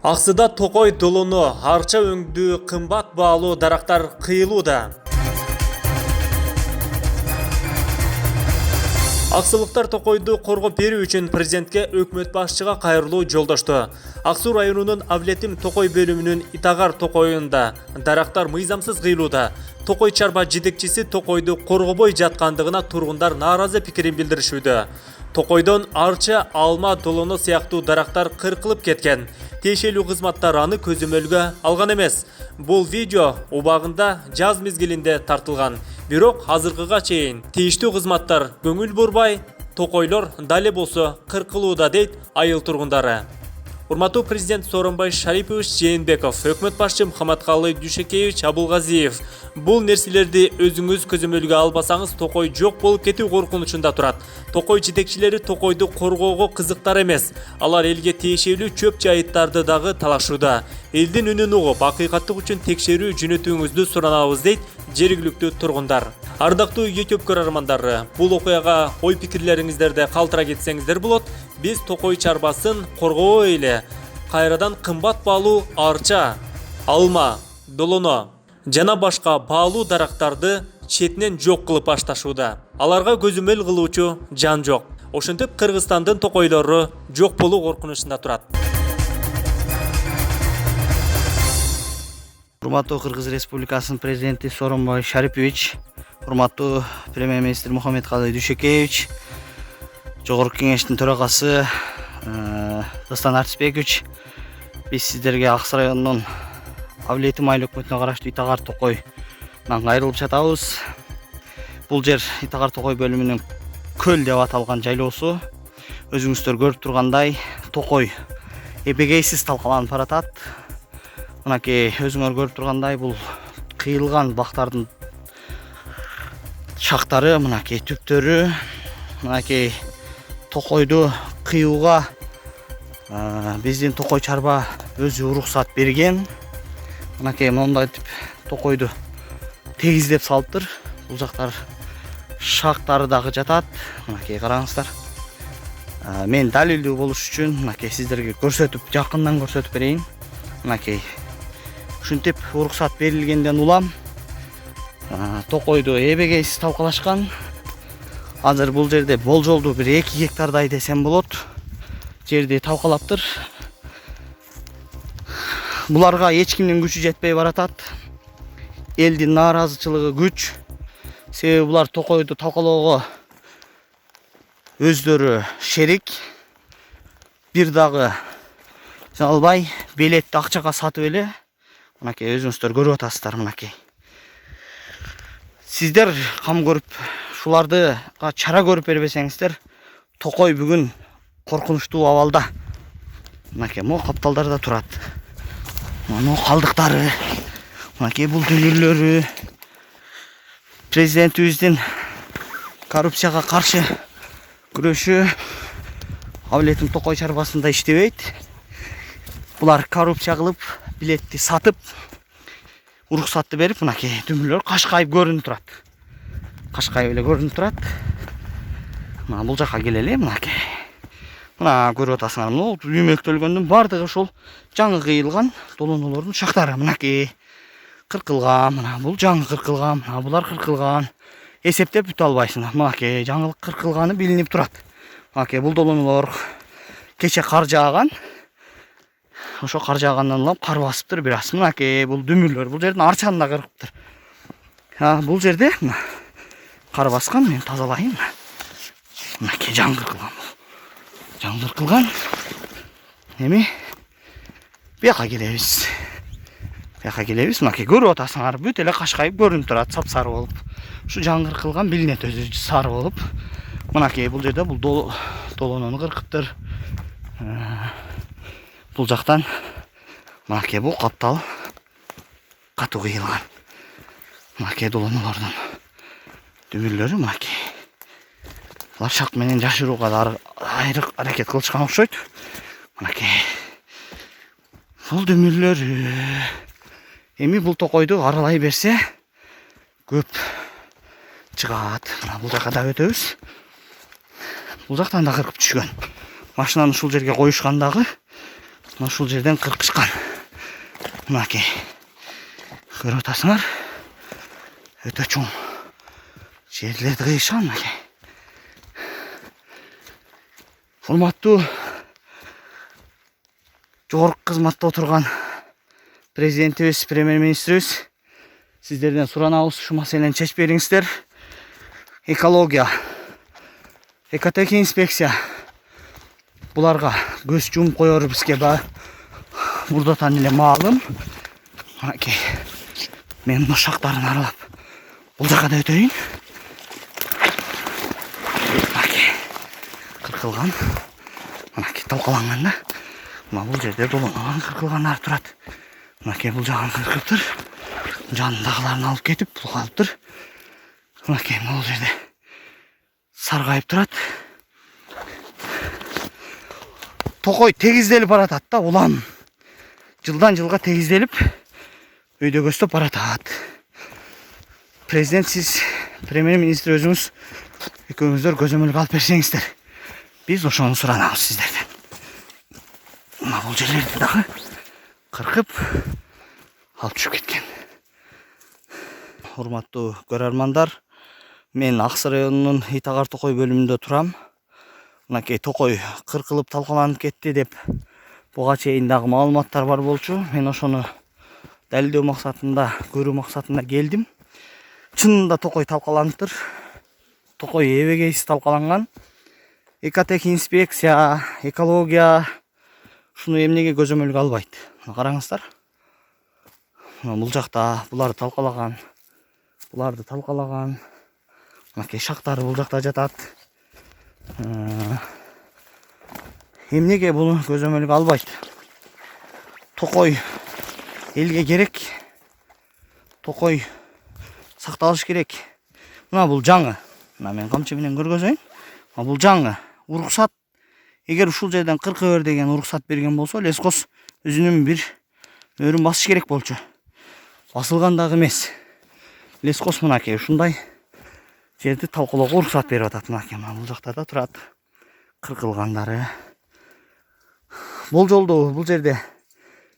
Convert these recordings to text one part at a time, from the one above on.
Аксыда Токой долону арча өңдүү кымбат баалуу дарактар кыйылууда. Аксылыктар Токойду коргоп берүү үчүн президентке өкмөт башчыга кайрылуу жолдошту. Аксу районунун Авлетим Токой бөлүмүнүн Итагар Токойунда дарактар мыйзамсыз кыйылууда. Токой чарба жетекчиси Токойду коргобой жаткандыгына тургундар нааразы пикирин билдиришүүдө. Токойдон арча, алма, долоно сыяктуу дарактар кыркылып кеткен. Тиешелүү кызматтар аны көзөмөлгө алган эмес. Бул видео убагында жаз мезгилинде тартылган. Бирок азыркыга чейин тийиштүү кызматтар көңүл бурбай, Токойлор дале болсо кыркылууда дейт айыл тургундары. Урматтуу президент Сооронбай Шарипович Жээнбеков, өкмөт башчы Мухаммадкалый Дүйшөкеевич Абылгазиев, бул нерселерди өзүңүз көзөмөлгө албасаңыз Токой жок болуп кетүү коркунучунда турат. Токой жетекчилери Токойду коргоого кызыктар эмес. Алар элге тиешелүү чөп жайыттарды дагы талашууда. Элдин үнүн угуп, акыйкаттык үчүн текшерүү жөнөтүүңүздү суранабыз дейт жергиликтүү тургундар. Ардактуу YouTube көрөрмандары, бул окуяга ой пикирлериңиздерди калтыра кетсеңиздер болот. Биз Токой чарбасын коргоо эле кайрадан кымбат баалуу арча, алма, долоно жана башка баалуу дарактарды четинен жок кылып башташууда. Аларга көзөмөл кылуучу жан жок. Ошентип Кыргызстандын Токойлору жок болуу коркунучунда турат. Урматтуу Кыргыз Республикасынын президенти Сооронбай Шарипович, урматтуу премьер-министр Мухаммадкалый Дүйшөкеевич, Жогорку кеңештин төрагасы Дастан Артисбекович, биз сиздерге Аксы районунун Авлетим айыл өкмөтүнө караштуу Итагар Токойдон кайрылып жатабыз. Бул жер Итагар Токой бөлүмүнүн көл деп аталган жайлоосу. Өзүңүздөр көрүп тургандай, Токой эбегейсиз талкаланып баратат. Мынакей өзүңөр көрүп тургандай, бул кыйылган бактардын шактары, мынакей түптөрү, мынакей Токойду кыюуга биздин Токой чарба өзү уруксат берген. Мынакей мондайтип Токойду тегиздеп салыптыр. Бул жактар шактары дагы жатат. Мынакей караңыздар. Мен далилдүү болуш үчүн мынакей сиздерге көрсөтүп, жакындан көрсөтүп берейин. Мынакей ушинтип уруксат берилгенден улам Токойду эбегейсиз талкалашкан. Азыр бул жерде болжолдуу бир 2 гектардай десем болот. Жерди талкалаптыр. Буларга эч кимдин күчү жетпей баратат. Элдин нааразычылыгы күч. Себеби булар Токойду талкалоого өздөрү шерик. Бир дагы албай, билетти акчага сатып эле. Мынакей өзүңүздөр көрүп атасыздар, мынакей. Сиздер кам көрүп, шуларды чара көрүп бербесеңиздер, Токой бүгүн коркунучтуу абалда. Мынакей могу капталдарда турат. Мына калдыктары, мынакей бул дүнүрлөрү. Президентибиздин коррупцияга каршы күрөшү Авлетим Токой чарбасында иштебейт. Булар коррупция кылып, билетти сатып, уруксатты берип, мынакей дүмүрлөр кашкайып көрүнүп турат. Кашкайып эле көрүнүп турат. Мына бул жака келели, мынакей. Мына көрүп атасыңар, мына үймөктөлгөндүн бардыгы ошол жаңы кыйылган долонолордун шактары. Мынакей кыркылган, мына бул жаңы кыркылган, мына булар кыркылган. Эсептеп бүтө албайсыңар. Мынакей жаңы кыркылганы билинип турат. Мынакей бул долонолор кече кар жааган. Ошо кар жаагандан улам кар басыптыр бир аз. Мынакей бул дүмүрлөр, бул жердин арчаны да кыркыптыр. Бул жерде кар баскан, мен тазалайын. Мынакей жаңы кыркылган. Жаңы кыркылган. Эми бияка келебиз. Мынакей көрүп атасыңар, бүт эле кашкайып көрүнүп турат, сапсары болуп. Ушу жаңы кыркылган билинет өзү сары болуп. Мынакей бул жерде бул долонону кыркыптыр. Бул жактан мынакей бул каптал катуу кыйылган. Мынакей долонолордун дүмүрлөрү, мынакей. Булар шак менен жашырууга да айрык аракет кылышкан окшойт. Мынакей бул дүмүрлөрү. Эми бул Токойду аралай берсе көп чыгат. Мына бул жака да өтөбүз. Бул жактан да кыркып түшкөн. Машинаны ушул жерге коюшкандагы ушул жерден кыркышкан. Мынакей. Көрүп атасыңар. Өтө чоң жерлерди кыйышкан мынакей. Урматтуу жогорку кызматта отурган президентибиз, премьер-министрибиз, сиздерден суранабыз ушу маселени чечип бериңиздер. Экология, экотех инспекция буларга көз жумуп коёр бизге мурдатан эле маалым. Мынакей, мен мына шактарын аралап бул жака да өтөйүн. Мынакей, кыркылган, мынакей талкаланган да. Мына бул жерде долонган кыркылгандар турат. Мынакей бул жагын кыркыптыр. Жанындагыларын алып кетип, бул калыптыр. Мынакей бул жерде саргайып турат. Токой тегизделип баратат да, улам. Жылдан жылга тегизделип, өйдө көстөп баратат. Президент, сиз, премьер-министр өзүңүз экөөңүздөр көзөмөлгө алып берсеңиздер. Биз ошону суранабыз сиздерден. Мына бул жерлерди дагы кыркып алып түшүп кеткен. Урматтуу көрөрмандар, мен Аксы районунун Итагар Токой бөлүмүндө турам. Мынакей токой кыркылып талкаланып кетти деп буга чейин дагы маалыматтар бар болчу. Мен ошону далилдөө максатында, көрүү максатында келдим. Чынында токой талкаланыптыр. Токой эбегейсиз талкаланган. Экотех инспекция, экология шуну эмнеге көзөмөлгө албайт? Караңыздар. Бул жакта буларды талкалаган. Мынакей шактары бул жакта жатат. Эмнеге буну көзөмөлгө албайт? Токой элге керек. Токой сакталыш керек. Мына бул жаңы. Мына мен камчы менен көргөзөйүн. Мына бул жаңы. Уруксат. Эгер ушул жерден кыркы бер деген уруксат берген болсо, лескос өзүнүн бир мөрүн басыш керек болчу. Басылган дагы эмес. Лескос мынакей ушундай жерди талкалоого уруксат берип атат. Мынакей бул жакта да турат. Кыркылгандары. Болжолдуу бул жерде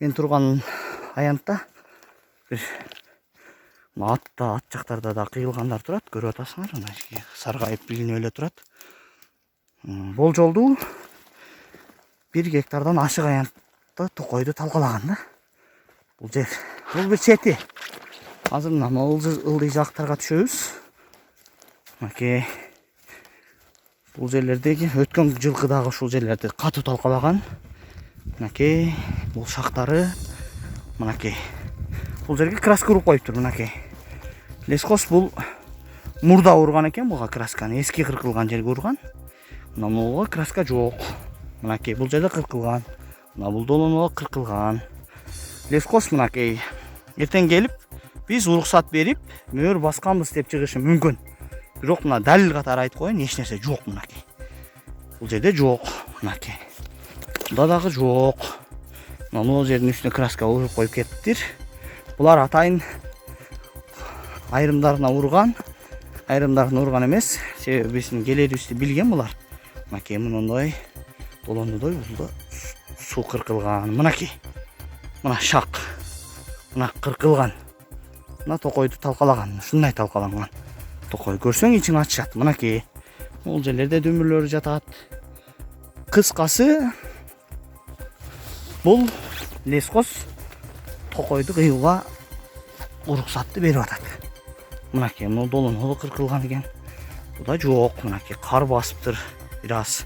мен турган аянтта бир ат жактарда да кыйылгандар турат. Көрүп атасыңар, мына саргайып билинип эле турат. Болжолдуу 1 гектардан ашык аянтта токойду талкалаган да. Бул жер. Бул бир чети. Азыр мына ылдый жактарга түшөбүз. Мынакей. Бул жерлердеги өткөн жылкы дагы ушул жерлерди катуу талкалаган. Мынакей, бул шактары. Мынакей. Бул жерге краска уруп коюптур, мынакей. Лескос бул мурда урган экен буга красканы, эски кыркылган жерге урган. Мына буга краска жок. Мынакей бул жерде кыркылган. Мына бул долонго кыркылган. Лескос мынакей. Эртең келип, биз уруксат берип, мөр басканбыз деп чыгышы мүмкүн. Бирок мына далил катары айтып коеюн, эч нерсе жок мынакей. Бул жерде жок, мынакей. Мында дагы жок. Мына бул жердин үстүнө краска уруп коюп кетиптир. Булар атайын айрымдарына урган, айрымдарына урган эмес. Себеби биздин келерибизди билген булар. Мынакей мындай долондой бул суу кыркылган. Мынакей. Мына шак. Мына кыркылган. Мына токойду талкалаган. Ушундай талкаланган. Токой көрсөң ичиң ачышат. Мынакей. Бул жерлерде дөмүрлөр жатат. Кыскасы бул лескос токойду кыюуга уруксатты берип атат. Мынакей мына долоно кыркылган экен. Буда жок. Мынакей кар басыптыр бир аз.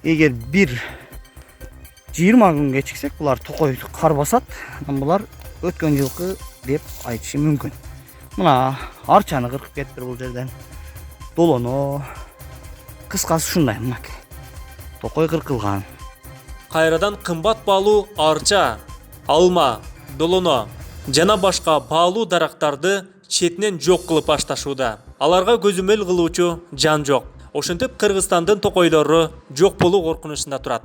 Эгер бир 20 күн кечиксек булар токойду кар басат. Булар өткөн жылкы деп айтышы мүмкүн. Мына арчаны кыркып кетиптир бул жерден. Долоно. Кыскасы ушундай мынакей. Токой кыркылган. Кайрадан кымбат баалуу арча, алма, долоно жана башка баалуу дарактарды четинен жок кылып башташууда. Аларга көзөмөл кылуучу жан жок. Ошентип Кыргызстандын токойлору жок болуу коркунучунда турат.